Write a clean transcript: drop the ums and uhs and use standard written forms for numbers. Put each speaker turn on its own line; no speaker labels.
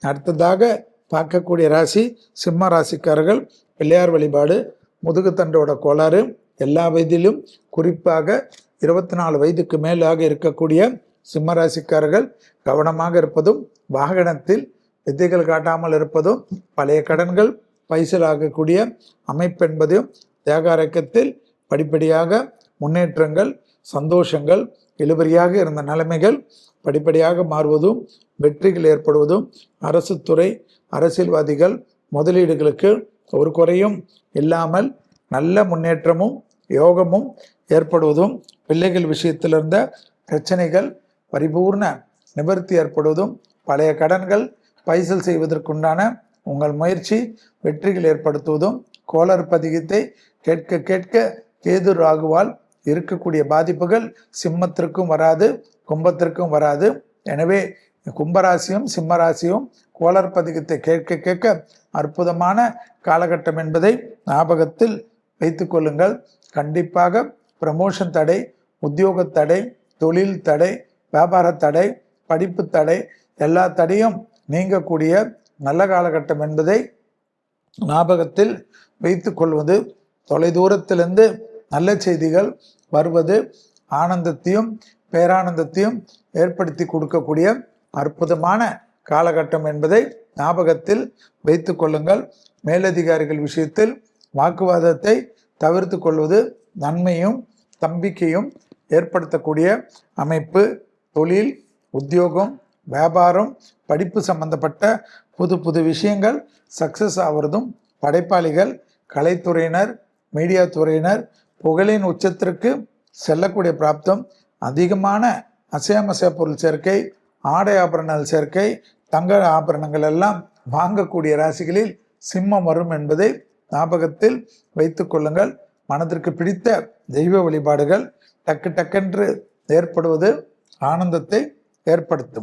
அடுத்ததாக பார்க்கக்கூடிய ராசி சிம்ம ராசிக்காரர்கள். பிள்ளையார் வழிபாடு, முதுகுத்தண்டோட கோளாறு, எல்லா வயதிலும் குறிப்பாக 24 வயதுக்கு மேலாக இருக்கக்கூடிய சிம்ம ராசிக்காரர்கள் கவனமாக இருப்பதும், வாகனத்தில் வித்தைகள் காட்டாமல் இருப்பதும், பழைய கடன்கள் பைசலாகக்கூடிய அமைப்பு என்பதையும், தேக ஆரோக்கியத்தில் படிப்படியாக முன்னேற்றங்கள், சந்தோஷங்கள், இழுபறியாக இருந்த நிலைமைகள் படிப்படியாக மாறுவதும், வெற்றிகள் ஏற்படுவதும், அரசு துறை அரசியல்வாதிகள் முதலீடுகளுக்கு ஒரு குறையும் இல்லாமல் நல்ல முன்னேற்றமும் யோகமும் ஏற்படுவதும், பிள்ளைகள் விஷயத்தில் இருந்த பிரச்சனைகள் பரிபூர்ண நிவர்த்தி ஏற்படுவதும், பழைய கடன்கள் பைசல் செய்வதற்குண்டான உங்கள் முயற்சி வெற்றிகள் ஏற்படுத்துவதும், கோளறு பதிகத்தை கேட்க கேட்க கேது ராகுவால் இருக்கக்கூடிய பாதிப்புகள் சிம்மத்திற்கும் வராது, கும்பத்திற்கும் வராது. எனவே கும்பராசியும் சிம்மராசியும் கோளர் பதிகத்தை கேட்க கேட்க அற்புதமான காலகட்டம் என்பதை ஞாபகத்தில் வைத்து கொள்ளுங்கள். கண்டிப்பாக ப்ரமோஷன் தடை, உத்தியோக தடை, தொழில் தடை, வியாபார தடை, படிப்பு தடை, எல்லா தடையும் நீங்கக்கூடிய நல்ல காலகட்டம் என்பதை ஞாபகத்தில் வைத்து கொள்வது, தொலைதூரத்திலிருந்து நல்ல செய்திகள் வருவது ஆனந்தத்தையும் பேரானந்தத்தையும் ஏற்படுத்தி கொடுக்கக்கூடிய அற்புதமான காலகட்டம் என்பதை ஞாபகத்தில் வைத்து கொள்ளுங்கள். மேலதிகாரிகள் விஷயத்தில் வாக்குவாதத்தை தவிர்த்து கொள்வது நன்மையும் நம்பிக்கையும் ஏற்படுத்தக்கூடிய அமைப்பு. தொழில், உத்தியோகம், வியாபாரம், படிப்பு சம்பந்தப்பட்ட புது புது விஷயங்கள் சக்சஸ் ஆகிறதும், படைப்பாளிகள், கலைத்துறையினர், மீடியா துறையினர் புகழின் உச்சத்திற்கு செல்லக்கூடிய பிராப்தம், அதிகமான அசையாமசைய பொருள் சேர்க்கை, ஆடை ஆபரணங்கள் சேர்க்கை, தங்க ஆபரணங்கள் எல்லாம் வாங்கக்கூடிய ராசிகளில் சிம்மம் வரும் என்பதை ஞாபகத்தில் வைத்து கொள்ளுங்கள். மனதிற்கு பிடித்த தெய்வ வழிபாடுகள் டக்கு டக்கென்று ஏற்படுவது ஆனந்தத்தை ஏற்படுத்தும்.